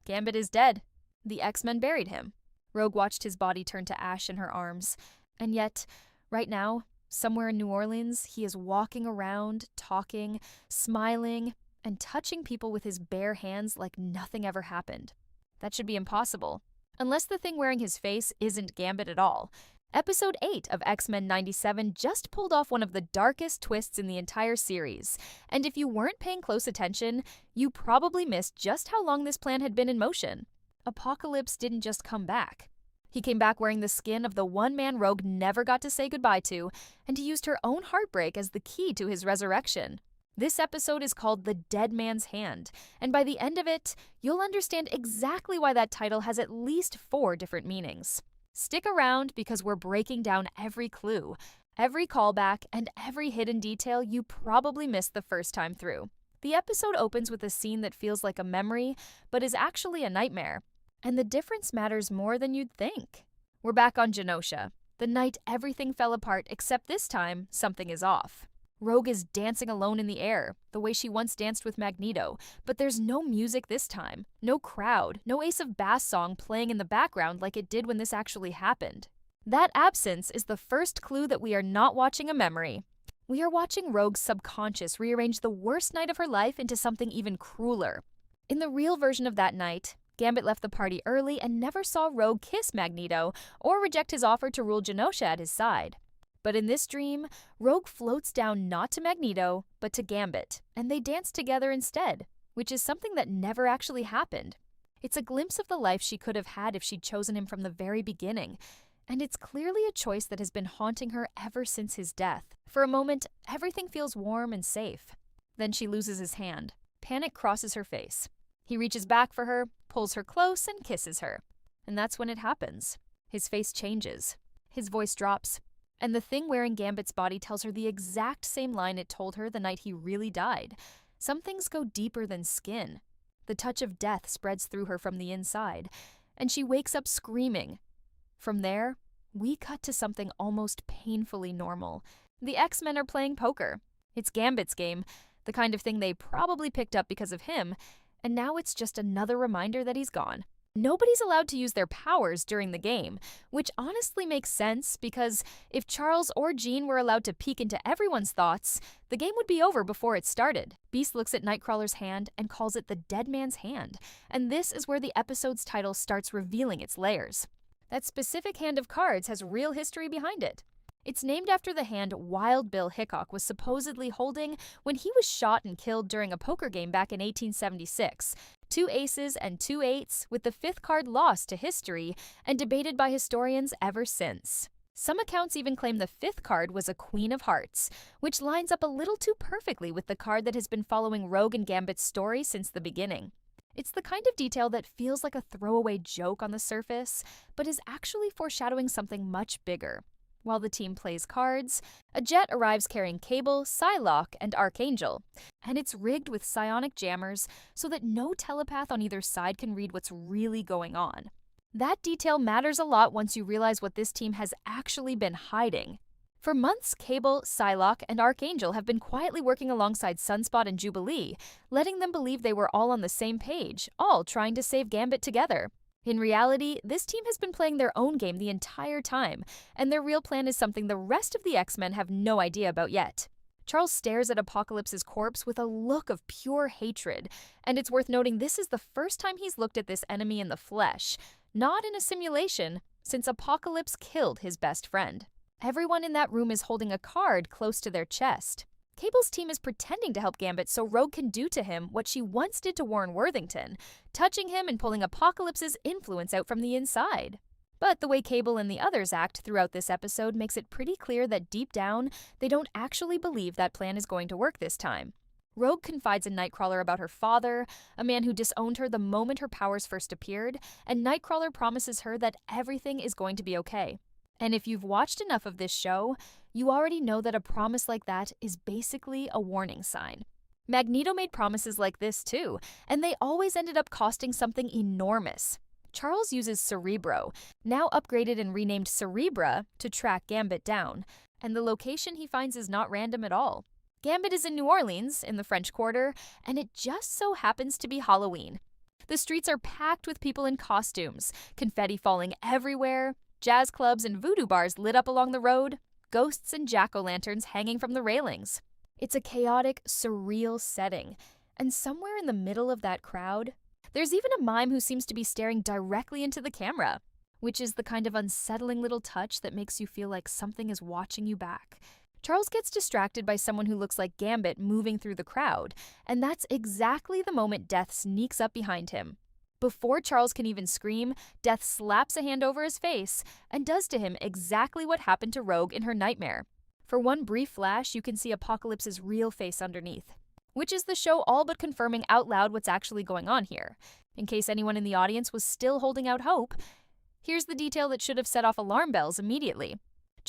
Gambit is dead. The X-Men buried him. Rogue watched his body turn to ash in her arms. And yet, right now, somewhere in New Orleans, he is walking around, talking, smiling, and touching people with his bare hands like nothing ever happened. That should be impossible. Unless the thing wearing his face isn't Gambit at all. Episode 8 of X-Men 97 just pulled off one of the darkest twists in the entire series. And if you weren't paying close attention, you probably missed just how long this plan had been in motion. Apocalypse didn't just come back. He came back wearing the skin of the one man Rogue never got to say goodbye to, and he used her own heartbreak as the key to his resurrection. This episode is called The Dead Man's Hand, and by the end of it, you'll understand exactly why that title has at least 4 different meanings. Stick around because we're breaking down every clue, every callback, and every hidden detail you probably missed the first time through. The episode opens with a scene that feels like a memory, but is actually a nightmare. And the difference matters more than you'd think. We're back on Genosha, the night everything fell apart, except this time, something is off. Rogue is dancing alone in the air, the way she once danced with Magneto, but there's no music this time, no crowd, no Ace of Base song playing in the background like it did when this actually happened. That absence is the first clue that we are not watching a memory. We are watching Rogue's subconscious rearrange the worst night of her life into something even crueler. In the real version of that night, Gambit left the party early and never saw Rogue kiss Magneto or reject his offer to rule Genosha at his side. But in this dream, Rogue floats down not to Magneto, but to Gambit, and they dance together instead, which is something that never actually happened. It's a glimpse of the life she could have had if she'd chosen him from the very beginning, and it's clearly a choice that has been haunting her ever since his death. For a moment, everything feels warm and safe. Then she loses his hand. Panic crosses her face. He reaches back for her, pulls her close, and kisses her. And that's when it happens. His face changes. His voice drops. And the thing wearing Gambit's body tells her the exact same line it told her the night he really died. Some things go deeper than skin. The touch of death spreads through her from the inside, and she wakes up screaming. From there, we cut to something almost painfully normal. The X-Men are playing poker. It's Gambit's game, the kind of thing they probably picked up because of him, and now it's just another reminder that he's gone. Nobody's allowed to use their powers during the game, which honestly makes sense because if Charles or Jean were allowed to peek into everyone's thoughts, the game would be over before it started. Beast looks at Nightcrawler's hand and calls it the Dead Man's Hand, and this is where the episode's title starts revealing its layers. That specific hand of cards has real history behind it. It's named after the hand Wild Bill Hickok was supposedly holding when he was shot and killed during a poker game back in 1876. 2 aces and 2 eights, with the 5th card lost to history and debated by historians ever since. Some accounts even claim the 5th card was a Queen of Hearts, which lines up a little too perfectly with the card that has been following Rogue and Gambit's story since the beginning. It's the kind of detail that feels like a throwaway joke on the surface, but is actually foreshadowing something much bigger. While the team plays cards, a jet arrives carrying Cable, Psylocke, and Archangel, and it's rigged with psionic jammers so that no telepath on either side can read what's really going on. That detail matters a lot once you realize what this team has actually been hiding. For months, Cable, Psylocke, and Archangel have been quietly working alongside Sunspot and Jubilee, letting them believe they were all on the same page, all trying to save Gambit together. In reality, this team has been playing their own game the entire time, and their real plan is something the rest of the X-Men have no idea about yet. Charles stares at Apocalypse's corpse with a look of pure hatred, and it's worth noting this is the first time he's looked at this enemy in the flesh, not in a simulation, since Apocalypse killed his best friend. Everyone in that room is holding a card close to their chest. Cable's team is pretending to help Gambit so Rogue can do to him what she once did to Warren Worthington, touching him and pulling Apocalypse's influence out from the inside. But the way Cable and the others act throughout this episode makes it pretty clear that deep down, they don't actually believe that plan is going to work this time. Rogue confides in Nightcrawler about her father, a man who disowned her the moment her powers first appeared, and Nightcrawler promises her that everything is going to be okay. And if you've watched enough of this show, you already know that a promise like that is basically a warning sign. Magneto made promises like this too, and they always ended up costing something enormous. Charles uses Cerebro, now upgraded and renamed Cerebra, to track Gambit down, and the location he finds is not random at all. Gambit is in New Orleans, in the French Quarter, and it just so happens to be Halloween. The streets are packed with people in costumes, confetti falling everywhere, jazz clubs and voodoo bars lit up along the road, ghosts and jack-o'-lanterns hanging from the railings. It's a chaotic, surreal setting, and somewhere in the middle of that crowd, there's even a mime who seems to be staring directly into the camera, which is the kind of unsettling little touch that makes you feel like something is watching you back. Charles gets distracted by someone who looks like Gambit moving through the crowd, and that's exactly the moment Death sneaks up behind him. Before Charles can even scream, Death slaps a hand over his face and does to him exactly what happened to Rogue in her nightmare. For one brief flash, you can see Apocalypse's real face underneath, which is the show all but confirming out loud what's actually going on here. In case anyone in the audience was still holding out hope, here's the detail that should have set off alarm bells immediately.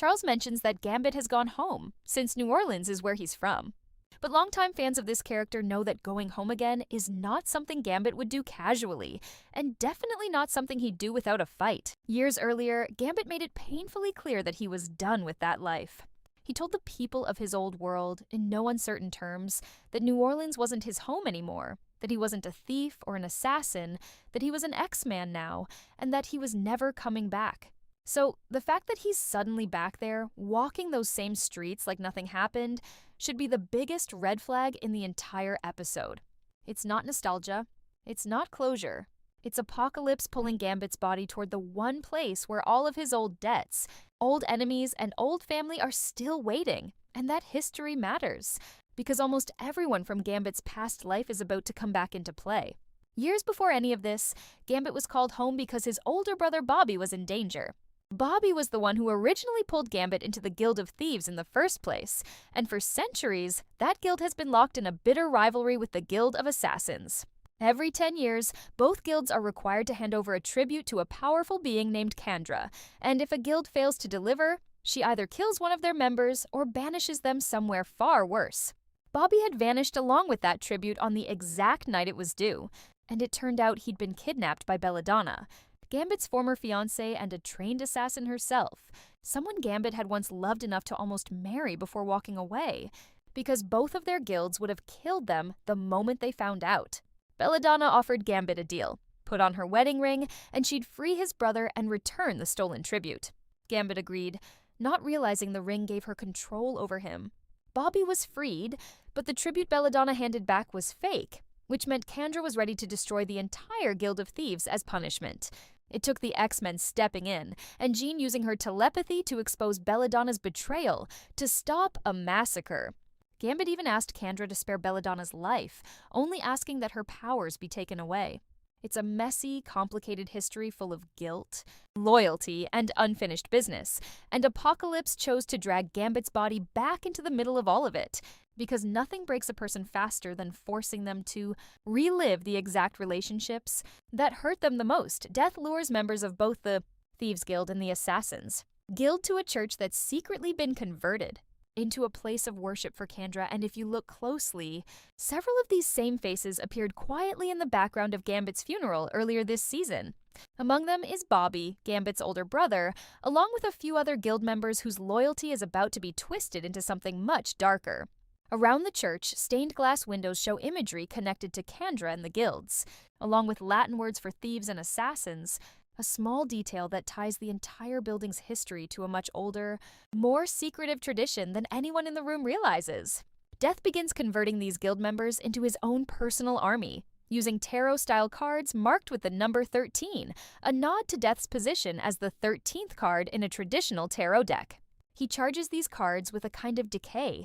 Charles mentions that Gambit has gone home, since New Orleans is where he's from. But longtime fans of this character know that going home again is not something Gambit would do casually, and definitely not something he'd do without a fight. Years earlier, Gambit made it painfully clear that he was done with that life. He told the people of his old world, in no uncertain terms, that New Orleans wasn't his home anymore, that he wasn't a thief or an assassin, that he was an X-Man now, and that he was never coming back. So, the fact that he's suddenly back there, walking those same streets like nothing happened, should be the biggest red flag in the entire episode. It's not nostalgia. It's not closure. It's Apocalypse pulling Gambit's body toward the one place where all of his old debts, old enemies, and old family are still waiting. And that history matters, because almost everyone from Gambit's past life is about to come back into play. Years before any of this, Gambit was called home because his older brother Bobby was in danger. Bobby was the one who originally pulled Gambit into the Guild of Thieves in the first place, and for centuries, that guild has been locked in a bitter rivalry with the Guild of Assassins. Every 10 years, both guilds are required to hand over a tribute to a powerful being named Kandra, and if a guild fails to deliver, she either kills one of their members or banishes them somewhere far worse. Bobby had vanished along with that tribute on the exact night it was due, and it turned out he'd been kidnapped by Belladonna, Gambit's former fiancée and a trained assassin herself, someone Gambit had once loved enough to almost marry before walking away, because both of their guilds would have killed them the moment they found out. Belladonna offered Gambit a deal, put on her wedding ring, and she'd free his brother and return the stolen tribute. Gambit agreed, not realizing the ring gave her control over him. Bobby was freed, but the tribute Belladonna handed back was fake, which meant Kandra was ready to destroy the entire Guild of Thieves as punishment. It took the X-Men stepping in, and Jean using her telepathy to expose Belladonna's betrayal, to stop a massacre. Gambit even asked Kandra to spare Belladonna's life, only asking that her powers be taken away. It's a messy, complicated history full of guilt, loyalty, and unfinished business, and Apocalypse chose to drag Gambit's body back into the middle of all of it, because nothing breaks a person faster than forcing them to relive the exact relationships that hurt them the most. Death lures members of both the Thieves Guild and the Assassins Guild to a church that's secretly been converted into a place of worship for Kandra, and if you look closely, several of these same faces appeared quietly in the background of Gambit's funeral earlier this season. Among them is Bobby, Gambit's older brother, along with a few other guild members whose loyalty is about to be twisted into something much darker. Around the church, stained glass windows show imagery connected to Kandra and the guilds, along with Latin words for thieves and assassins, a small detail that ties the entire building's history to a much older, more secretive tradition than anyone in the room realizes. Death begins converting these guild members into his own personal army, using tarot-style cards marked with the number 13, a nod to Death's position as the 13th card in a traditional tarot deck. He charges these cards with a kind of decay,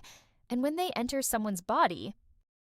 and when they enter someone's body,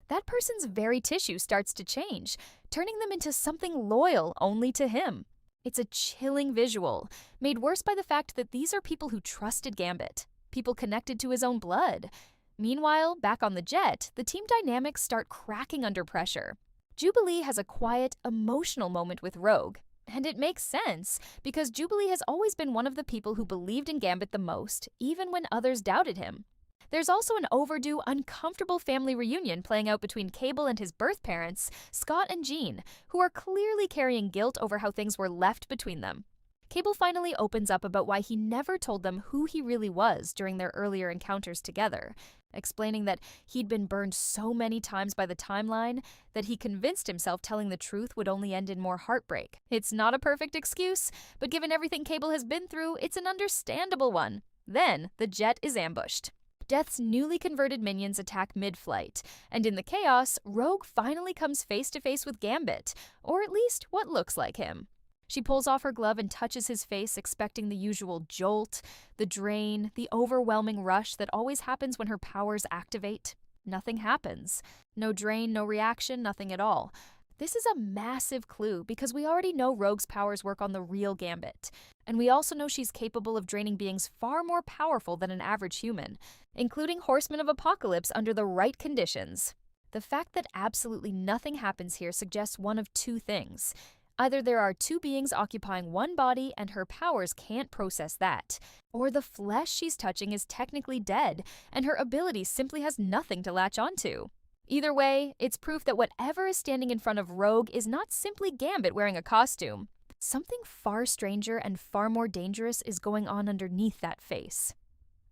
that person's very tissue starts to change, turning them into something loyal only to him. It's a chilling visual, made worse by the fact that these are people who trusted Gambit, people connected to his own blood. Meanwhile, back on the jet, the team dynamics start cracking under pressure. Jubilee has a quiet, emotional moment with Rogue, and it makes sense, because Jubilee has always been one of the people who believed in Gambit the most, even when others doubted him. There's also an overdue, uncomfortable family reunion playing out between Cable and his birth parents, Scott and Jean, who are clearly carrying guilt over how things were left between them. Cable finally opens up about why he never told them who he really was during their earlier encounters together, explaining that he'd been burned so many times by the timeline that he convinced himself telling the truth would only end in more heartbreak. It's not a perfect excuse, but given everything Cable has been through, it's an understandable one. Then, the jet is ambushed. Death's newly converted minions attack mid-flight, and in the chaos, Rogue finally comes face to face with Gambit, or at least what looks like him. She pulls off her glove and touches his face, expecting the usual jolt, the drain, the overwhelming rush that always happens when her powers activate. Nothing happens. No drain, no reaction, nothing at all. This is a massive clue because we already know Rogue's powers work on the real Gambit, and we also know she's capable of draining beings far more powerful than an average human, including Horsemen of Apocalypse under the right conditions. The fact that absolutely nothing happens here suggests one of two things. Either there are two beings occupying one body and her powers can't process that, or the flesh she's touching is technically dead and her ability simply has nothing to latch onto. Either way, it's proof that whatever is standing in front of Rogue is not simply Gambit wearing a costume. Something far stranger and far more dangerous is going on underneath that face.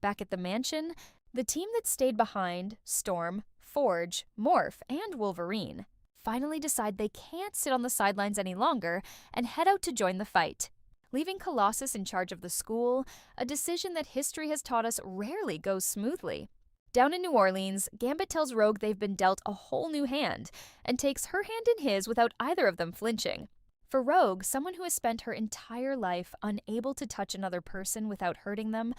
Back at the mansion, the team that stayed behind, Storm, Forge, Morph, and Wolverine, finally decide they can't sit on the sidelines any longer and head out to join the fight, leaving Colossus in charge of the school, a decision that history has taught us rarely goes smoothly. Down in New Orleans, Gambit tells Rogue they've been dealt a whole new hand and takes her hand in his without either of them flinching. For Rogue, someone who has spent her entire life unable to touch another person without hurting them,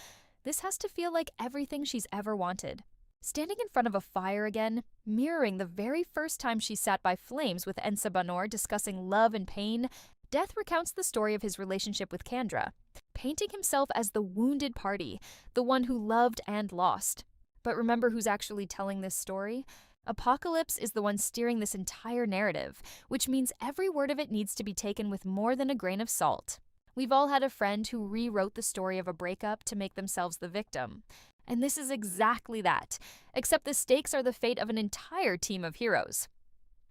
this has to feel like everything she's ever wanted. Standing in front of a fire again, mirroring the very first time she sat by flames with Ensa Banor discussing love and pain, Death recounts the story of his relationship with Kandra, painting himself as the wounded party, the one who loved and lost. But remember who's actually telling this story? Apocalypse is the one steering this entire narrative, which means every word of it needs to be taken with more than a grain of salt. We've all had a friend who rewrote the story of a breakup to make themselves the victim. And this is exactly that, except the stakes are the fate of an entire team of heroes.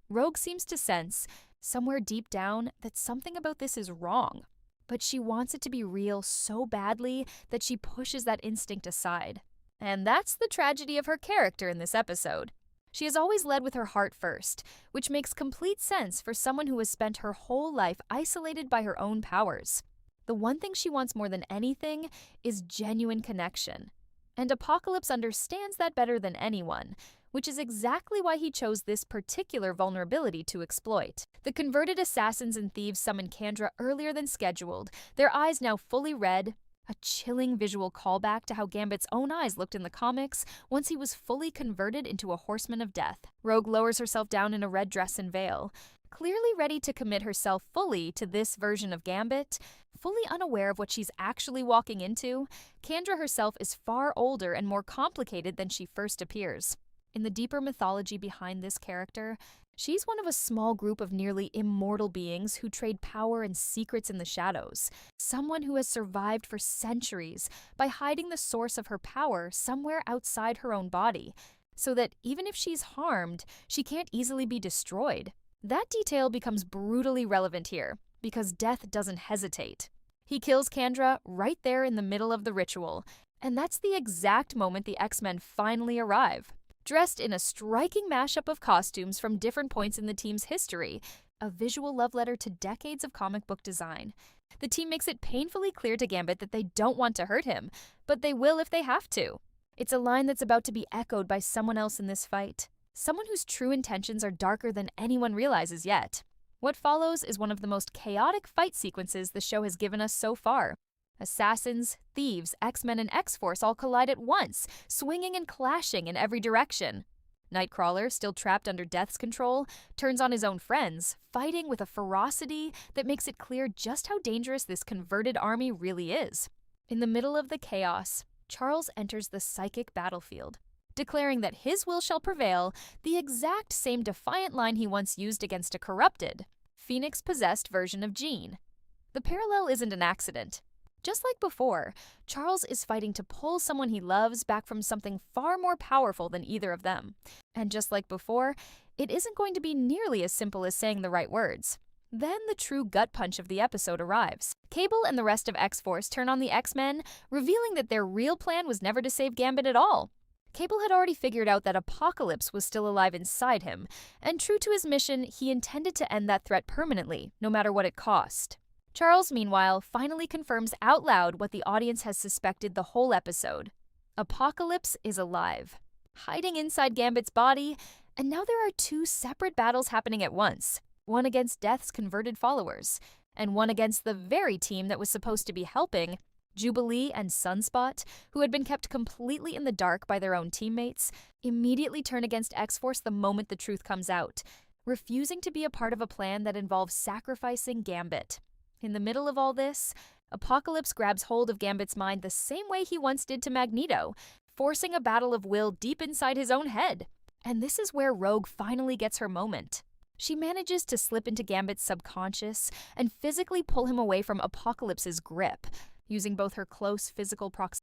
Rogue seems to sense, somewhere deep down, that something about this is wrong. But she wants it to be real so badly that she pushes that instinct aside. And that's the tragedy of her character in this episode. She has always led with her heart first, which makes complete sense for someone who has spent her whole life isolated by her own powers. The one thing she wants more than anything is genuine connection. And Apocalypse understands that better than anyone, which is exactly why he chose this particular vulnerability to exploit. The converted assassins and thieves summon Kandra earlier than scheduled, their eyes now fully red, a chilling visual callback to how Gambit's own eyes looked in the comics once he was fully converted into a Horseman of Death. Rogue lowers herself down in a red dress and veil, clearly ready to commit herself fully to this version of Gambit. Fully unaware of what she's actually walking into, Kandra herself is far older and more complicated than she first appears. In the deeper mythology behind this character, she's one of a small group of nearly immortal beings who trade power and secrets in the shadows. Someone who has survived for centuries by hiding the source of her power somewhere outside her own body, so that even if she's harmed, she can't easily be destroyed. That detail becomes brutally relevant here, because Death doesn't hesitate. He kills Kandra right there in the middle of the ritual, and that's the exact moment the X-Men finally arrive. Dressed in a striking mashup of costumes from different points in the team's history, a visual love letter to decades of comic book design. The team makes it painfully clear to Gambit that they don't want to hurt him, but they will if they have to. It's a line that's about to be echoed by someone else in this fight, someone whose true intentions are darker than anyone realizes yet. What follows is one of the most chaotic fight sequences the show has given us so far. Assassins, thieves, X-Men, and X-Force all collide at once, swinging and clashing in every direction. Nightcrawler, still trapped under Death's control, turns on his own friends, fighting with a ferocity that makes it clear just how dangerous this converted army really is. In the middle of the chaos, Charles enters the psychic battlefield, declaring that his will shall prevail, the exact same defiant line he once used against a corrupted, Phoenix-possessed version of Jean. The parallel isn't an accident. Just like before, Charles is fighting to pull someone he loves back from something far more powerful than either of them. And just like before, it isn't going to be nearly as simple as saying the right words. Then the true gut punch of the episode arrives. Cable and the rest of X-Force turn on the X-Men, revealing that their real plan was never to save Gambit at all. Cable had already figured out that Apocalypse was still alive inside him, and true to his mission, he intended to end that threat permanently, no matter what it cost. Charles, meanwhile, finally confirms out loud what the audience has suspected the whole episode. Apocalypse is alive, hiding inside Gambit's body, and now there are two separate battles happening at once. One against Death's converted followers, and one against the very team that was supposed to be helping. Jubilee and Sunspot, who had been kept completely in the dark by their own teammates, immediately turn against X-Force the moment the truth comes out, refusing to be a part of a plan that involves sacrificing Gambit. In the middle of all this, Apocalypse grabs hold of Gambit's mind the same way he once did to Magneto, forcing a battle of will deep inside his own head. And this is where Rogue finally gets her moment. She manages to slip into Gambit's subconscious and physically pull him away from Apocalypse's grip, using both her close physical proximity